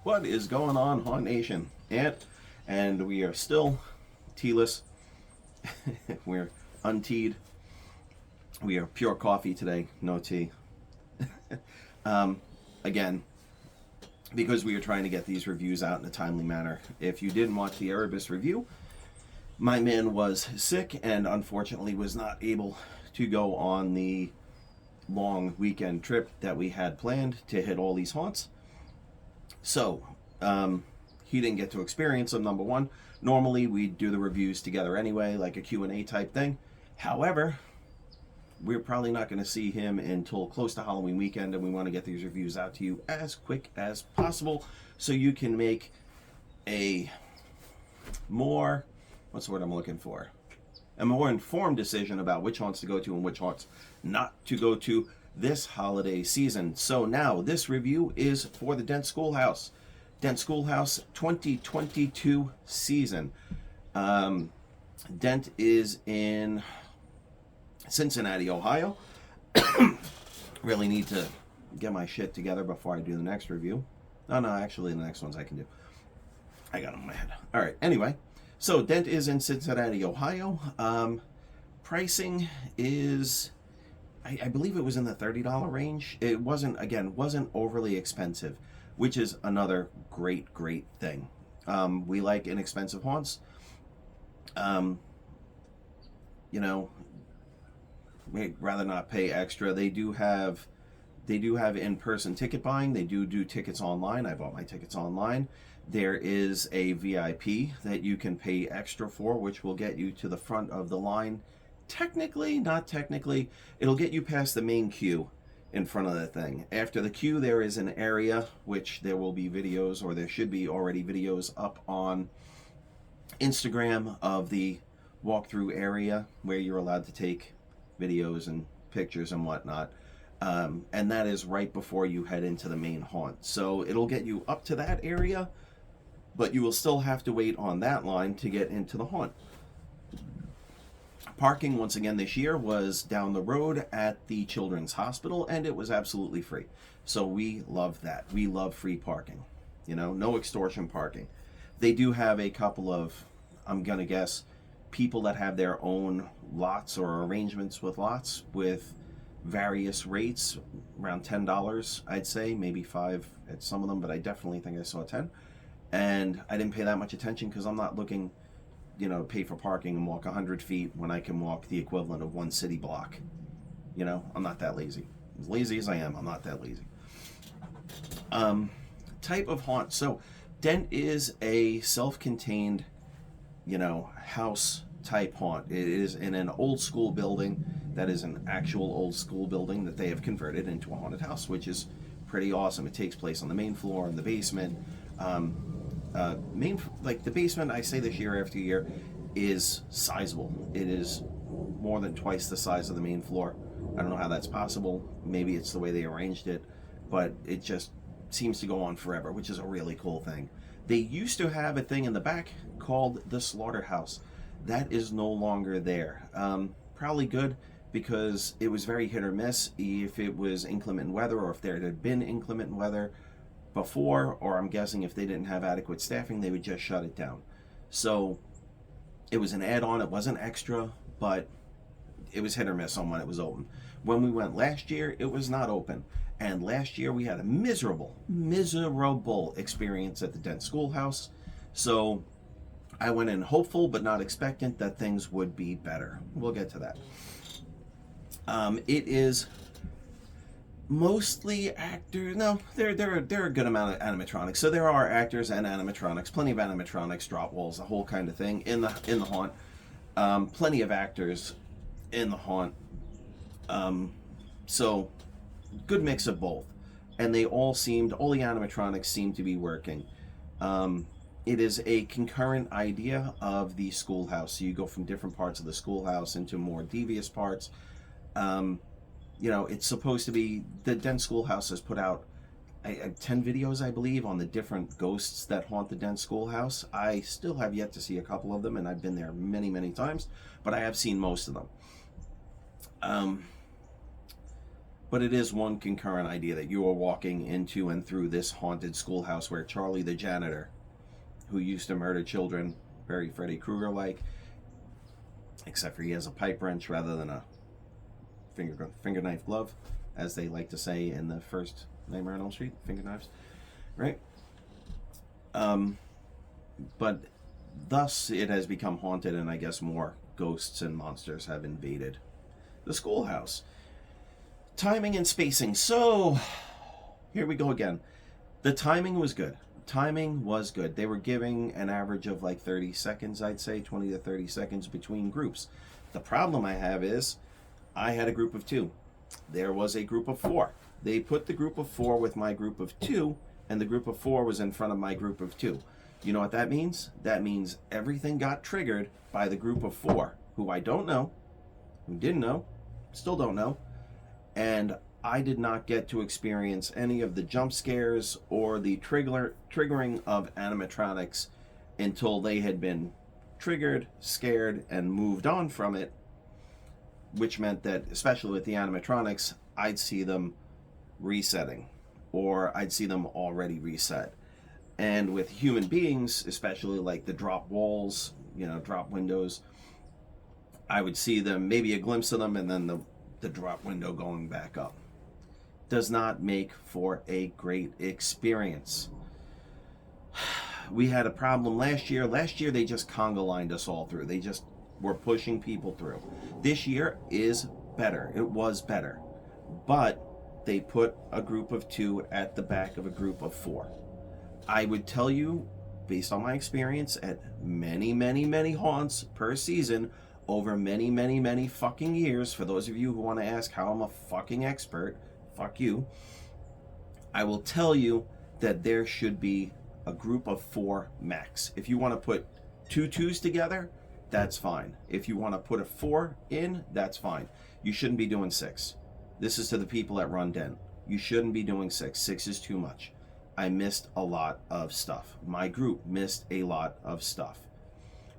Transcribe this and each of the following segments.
What is going on, Haunt Nation? And we are still tealess. We're unteed. We are pure coffee today, no tea. Again, because we are trying to get these reviews out in a timely manner. If you didn't watch the Erebus review, my man was sick and unfortunately was not able to go on the long weekend trip that we had planned to hit all these haunts. So, he didn't get to experience them, number one. Normally, we do the reviews together anyway, like a Q&A type thing. However, we're probably not going to see him until close to Halloween weekend, and we want to get these reviews out to you as quick as possible so you can make a more, what's the word I'm looking for? A more informed decision about which haunts to go to and which haunts not to go to this holiday season. So now, this review is for the Dent Schoolhouse. Dent Schoolhouse 2022 season. Dent is in Cincinnati, Ohio. Really need to get my shit together before I do the next review. No, actually the next ones I can do. I got them in my head. All right, anyway. So Dent is in Cincinnati, Ohio. Pricing is, I believe it was in the $30 range. It wasn't overly expensive, which is another great thing. We like inexpensive haunts. We'd rather not pay extra. They do have in-person ticket buying. They do tickets online. I bought my tickets online. There is a VIP that you can pay extra for, which will get you to the front of the line. Technically, not technically, it'll get you past the main queue in front of the thing. After the queue, there is an area, which there will be videos, or there should be already videos up on Instagram of the walkthrough area where you're allowed to take videos and pictures and whatnot. And that is right before you head into the main haunt. So it'll get you up to that area, but you will still have to wait on that line to get into the haunt. Parking, once again, this year was down the road at the Children's Hospital, and it was absolutely free. So we love that. We love free parking. No extortion parking. They do have a couple of, I'm going to guess, people that have their own lots or arrangements with lots with various rates, around $10, I'd say, maybe $5 at some of them, but I definitely think I saw $10. And I didn't pay that much attention because I'm not looking, pay for parking and walk 100 feet when I can walk the equivalent of one city block. I'm not that lazy. As lazy as I am, I'm not that lazy. Type of haunt. So Dent is a self-contained, house type haunt. It is in an old school building that is an actual old school building that they have converted into a haunted house, which is pretty awesome. It takes place on the main floor and the basement. The basement, I say this year after year, is sizable. It is more than twice the size of the main floor. I don't know how that's possible. Maybe it's the way they arranged it, but it just seems to go on forever, which is a really cool thing. They used to have a thing in the back called the slaughterhouse. That is no longer there. Probably good, because it was very hit or miss if it was inclement weather, or if there had been inclement weather before, or I'm guessing if they didn't have adequate staffing, they would just shut it down. So it was an add-on. It wasn't extra, but it was hit or miss on when it was open. When we went last year, it was not open. And last year we had a miserable experience at the Dent Schoolhouse. So I went in hopeful but not expectant that things would be better. We'll get to that. It is mostly actors. No, there are a good amount of animatronics. So there are actors and animatronics, plenty of animatronics, drop walls, the whole kind of thing in the haunt. Plenty of actors in the haunt. So good mix of both, and all the animatronics seem to be working. It is a concurrent idea of the schoolhouse. So you go from different parts of the schoolhouse into more devious parts. It's supposed to be, the Dent Schoolhouse has put out 10 videos, I believe, on the different ghosts that haunt the Dent Schoolhouse. I still have yet to see a couple of them, and I've been there many times, but I have seen most of them. But it is one concurrent idea that you are walking into and through this haunted schoolhouse where Charlie the janitor, who used to murder children, very Freddy Krueger-like, except for he has a pipe wrench rather than a finger knife glove, as they like to say in the first Nightmare on Elm Street, finger knives, right? But thus it has become haunted, and I guess more ghosts and monsters have invaded the schoolhouse. Timing and spacing. So, here we go again. The timing was good. Timing was good. They were giving an average of like 30 seconds, I'd say, 20 to 30 seconds between groups. The problem I have is I had a group of 2. There was a group of 4. They put the group of 4 with my group of 2, and the group of 4 was in front of my group of 2. You know what that means? That means everything got triggered by the group of 4, who I don't know, who didn't know, still don't know, and I did not get to experience any of the jump scares or the triggering of animatronics until they had been triggered, scared, and moved on from it, which meant that, especially with the animatronics, I'd see them resetting, or I'd see them already reset. And with human beings, especially like the drop walls, drop windows, I would see them, maybe a glimpse of them, and then the drop window going back up. Does not make for a great experience. We had a problem last year. Last year they just conga lined us all through. They just were pushing people through. This year is better. It was better. But they put a group of 2 at the back of a group of 4. I would tell you, based on my experience at many, many, many haunts per season, over many, many, many fucking years, for those of you who want to ask how I'm a fucking expert, fuck you, I will tell you that there should be a group of 4 max. If you want to put 2 2s together, that's fine. If you want to put a 4 in, that's fine. You shouldn't be doing 6. This is to the people at Run Dent. You shouldn't be doing 6. 6 is too much. I missed a lot of stuff. My group missed a lot of stuff.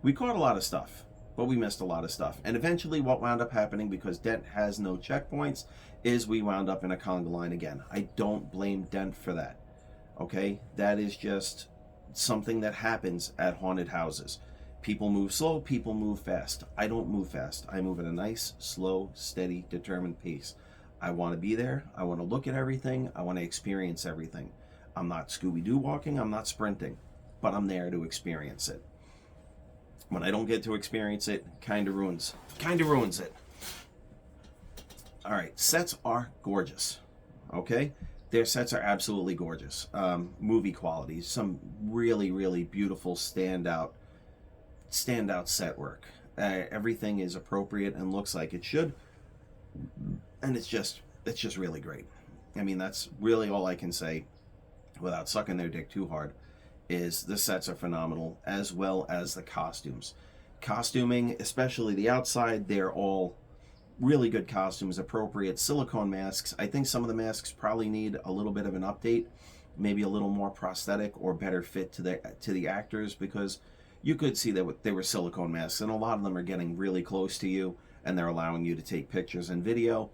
We caught a lot of stuff, but we missed a lot of stuff. And eventually what wound up happening, because Dent has no checkpoints, is we wound up in a conga line again. I don't blame Dent for that. Okay? That is just something that happens at haunted houses. People move slow, people move fast. I don't move fast. I move at a nice, slow, steady, determined pace. I want to be there. I want to look at everything. I want to experience everything. I'm not Scooby-Doo walking. I'm not sprinting. But I'm there to experience it. When I don't get to experience it, kind of ruins it. All right, sets are gorgeous. Okay? Their sets are absolutely gorgeous. Movie quality. Some really, really beautiful standout set work. Everything is appropriate and looks like it should. And it's just really great. I mean, that's really all I can say without sucking their dick too hard, is the sets are phenomenal, as well as the costumes. Costuming, especially the outside, they're all really good costumes, appropriate silicone masks. I think some of the masks probably need a little bit of an update, maybe a little more prosthetic or better fit to the actors, because you could see that they were silicone masks, and a lot of them are getting really close to you, and they're allowing you to take pictures and video,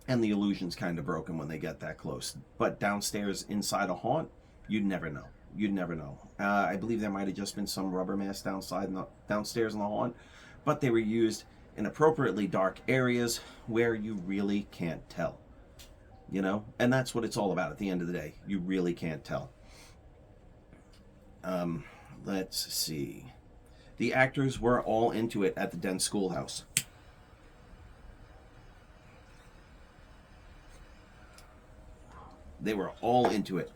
and the illusion's kind of broken when they get that close. But downstairs inside a haunt, you'd never know. You'd never know. I believe there might have just been some rubber masks downstairs in the haunt, but they were used in appropriately dark areas where you really can't tell. And that's what it's all about at the end of the day. You really can't tell. Let's see. The actors were all into it at the Dent Schoolhouse. They were all into it.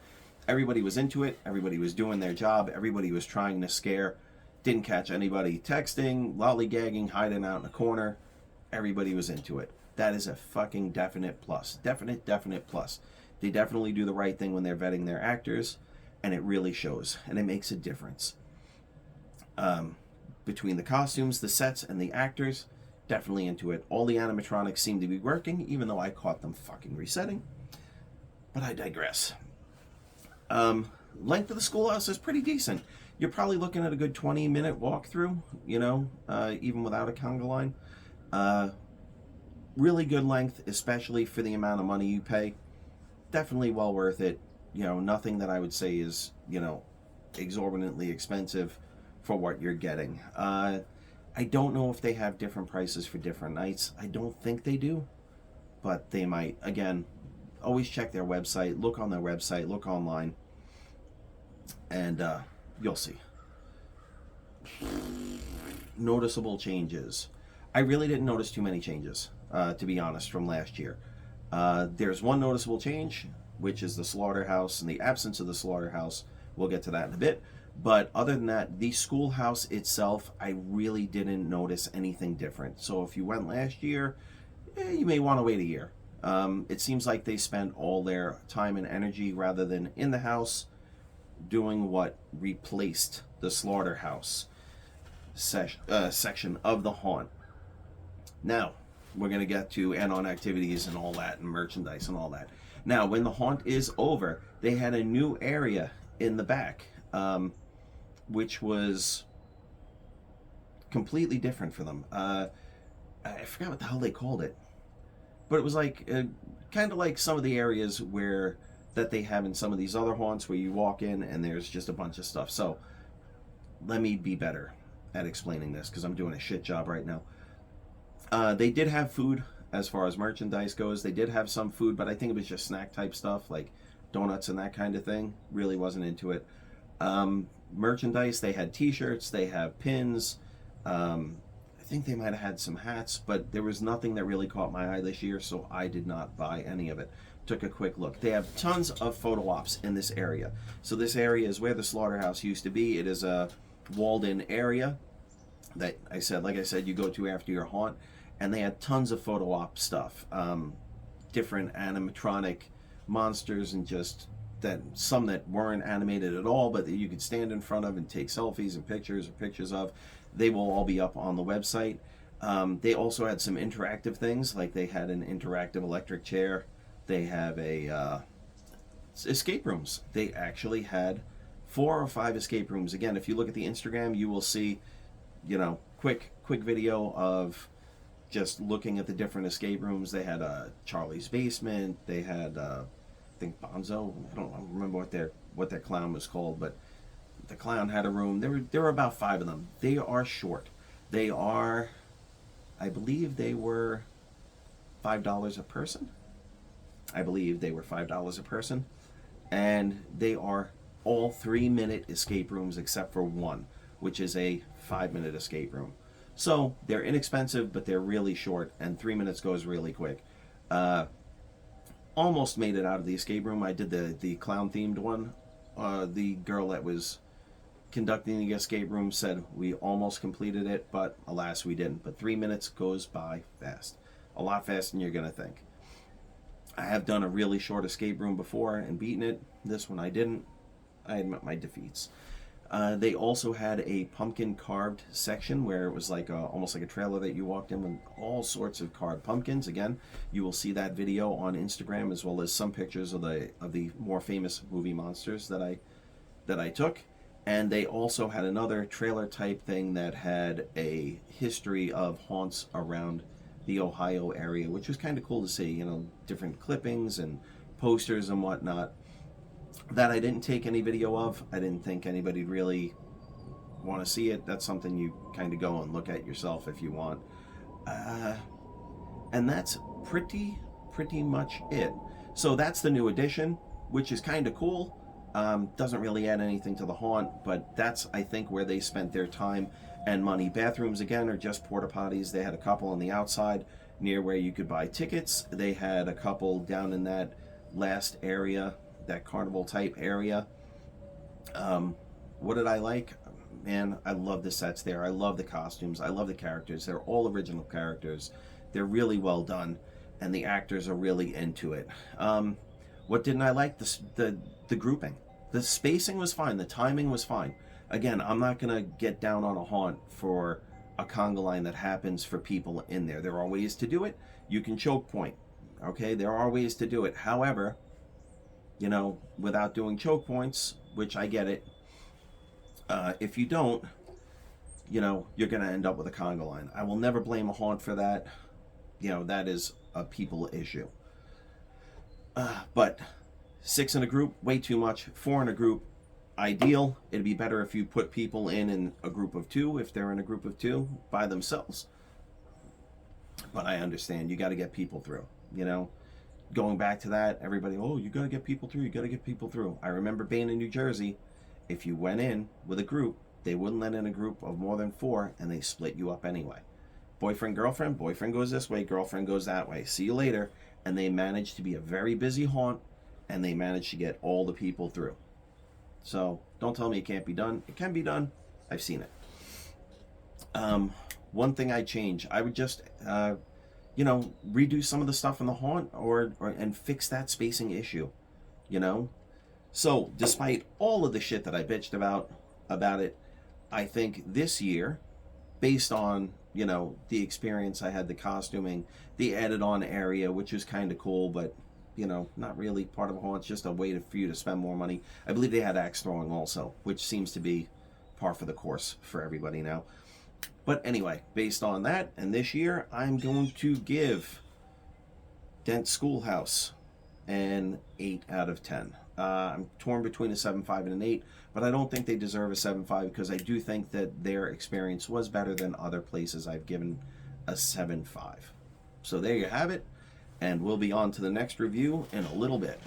Everybody was into it. Everybody was doing their job. Everybody was trying to scare. Didn't catch anybody texting, lollygagging, hiding out in a corner. Everybody was into it. That is a fucking definite plus. Definite plus. They definitely do the right thing when they're vetting their actors, and it really shows, and it makes a difference. Between the costumes, the sets, and the actors, definitely into it. All the animatronics seem to be working, even though I caught them fucking resetting. But I digress. Length of the schoolhouse is pretty decent. You're probably looking at a good 20-minute walkthrough, even without a conga line. really good length, especially for the amount of money you pay. Definitely well worth it. Nothing that I would say is, exorbitantly expensive for what you're getting. I don't know if they have different prices for different nights. I don't think they do, but they might. Again, always check their website, look on their website, look online, and you'll see. Noticeable changes. I really didn't notice too many changes, to be honest, from last year. There's one noticeable change, which is the slaughterhouse and the absence of the slaughterhouse. We'll get to that in a bit. But other than that, the schoolhouse itself, I really didn't notice anything different. So if you went last year, you may want to wait a year. It seems like they spent all their time and energy rather than in the house doing what replaced the slaughterhouse section of the haunt. Now, we're going to get to add-on activities and all that and merchandise and all that. Now, when the haunt is over, they had a new area in the back, which was completely different for them. I forgot what the hell they called it, but it was like kind of like some of the areas that they have in some of these other haunts where you walk in and there's just a bunch of stuff. So let me be better at explaining this because I'm doing a shit job right now. They did have food as far as merchandise goes. They did have some food, but I think it was just snack type stuff like donuts and that kind of thing. Really wasn't into it. Merchandise, they had t-shirts, they have pins. I think they might have had some hats, but there was nothing that really caught my eye this year, so I did not buy any of it. Took a quick look. They have tons of photo ops in this area. So this area is where the slaughterhouse used to be. It is a walled-in area that like I said, you go to after your haunt, and they had tons of photo op stuff, different animatronic monsters, and just some that weren't animated at all, but that you could stand in front of and take selfies and pictures of. They will all be up on the website. They also had some interactive things, like they had an interactive electric chair. They have escape rooms. They actually had 4 or 5 escape rooms. Again, if you look at the Instagram, you will see, quick video of just looking at the different escape rooms. They had Charlie's Basement. They had I think Bonzo. I don't remember what their clown was called, but the clown had a room. There were about 5 of them. They are short. They are, I believe they were $5 a person. I believe they were $5 a person, and they are all 3-minute escape rooms except for one, which is a 5-minute escape room. So they're inexpensive, but they're really short, and 3 minutes goes really quick. Almost made it out of the escape room. I did the clown themed one. The girl that was conducting the escape room said we almost completed it, but alas we didn't. But 3 minutes goes by fast. A lot faster than you're going to think. I have done a really short escape room before and beaten it. This one I didn't. I admit my defeats. They also had a pumpkin carved section where it was like almost like a trailer that you walked in with all sorts of carved pumpkins. Again, you will see that video on Instagram, as well as some pictures of the more famous movie monsters that I took. And they also had another trailer type thing that had a history of haunts around the Ohio area, which was kind of cool to see. Different clippings and posters and whatnot. That I didn't take any video of. I didn't think anybody'd really want to see it. That's something you kind of go and look at yourself if you want. And that's pretty much it. So that's the new edition, which is kind of cool. Doesn't really add anything to the haunt, but that's, I think, where they spent their time and money. Bathrooms, again, are just porta potties. They had a couple on the outside near where you could buy tickets. They had a couple down in that last area, that carnival type area. What did I like? Man, I love the sets there. I love the costumes. I love the characters. They're all original characters. They're really well done, and the actors are really into it. What didn't I like? The grouping. The spacing was fine. The timing was fine. Again, I'm not going to get down on a haunt for a conga line that happens for people in there. There are ways to do it. You can choke point. Okay, there are ways to do it. However, without doing choke points, which I get it, if you don't, you're going to end up with a conga line. I will never blame a haunt for that. that is a people issue. But 6 in a group, way too much. 4 in a group, ideal. It'd be better if you put people in a group of 2, if they're in a group of 2 by themselves. But I understand, you got to get people through, Going back to that, everybody, oh, you got to get people through, you got to get people through. I remember being in New Jersey, if you went in with a group, they wouldn't let in a group of more than 4, and they split you up anyway. Boyfriend goes this way, girlfriend goes that way. See you later. And they managed to be a very busy haunt, and they managed to get all the people through. So don't tell me it can't be done. It can be done. I've seen it. One thing I'd change, I would just, redo some of the stuff in the haunt and fix that spacing issue, So despite all of the shit that I bitched about it, I think this year, based on, the experience I had, the costuming, the added on area, which is kind of cool, but, not really part of a haunt. It's just a way for you to spend more money. I believe they had axe throwing also, which seems to be par for the course for everybody now. But anyway, based on that, and this year, I'm going to give Dent Schoolhouse an 8 out of 10. I'm torn between a 7.5 and an 8, but I don't think they deserve a 7.5 because I do think that their experience was better than other places I've given a 7.5. So there you have it, and we'll be on to the next review in a little bit.